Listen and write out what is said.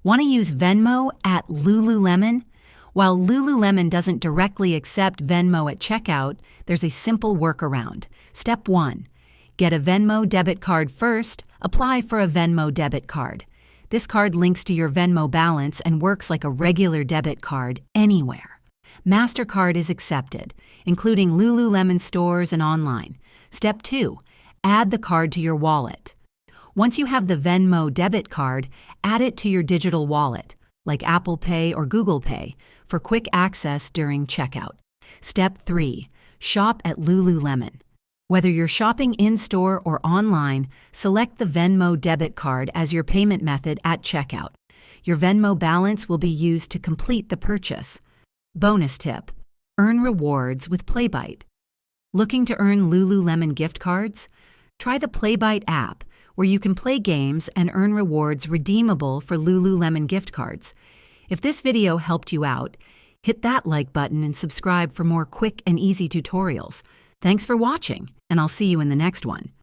Want to use Venmo at Lululemon? While Lululemon doesn't directly accept Venmo at checkout, there's a simple workaround. Step 1. Get a Venmo debit card first. Apply for a Venmo debit card. This card links to your Venmo balance and works like a regular debit card anywhere. MasterCard is accepted, including Lululemon stores and online. Step 2. Add the card to your wallet. Once you have the Venmo debit card, add it to your digital wallet, like Apple Pay or Google Pay, for quick access during checkout. Step 3. Shop at Lululemon. Whether you're shopping in-store or online, select the Venmo debit card as your payment method at checkout. Your Venmo balance will be used to complete the purchase. Bonus tip: earn rewards with Playbite. Looking to earn Lululemon gift cards? Try the Playbite app, where you can play games and earn rewards redeemable for Lululemon gift cards. If this video helped you out, hit that like button and subscribe for more quick and easy tutorials. Thanks for watching, and I'll see you in the next one.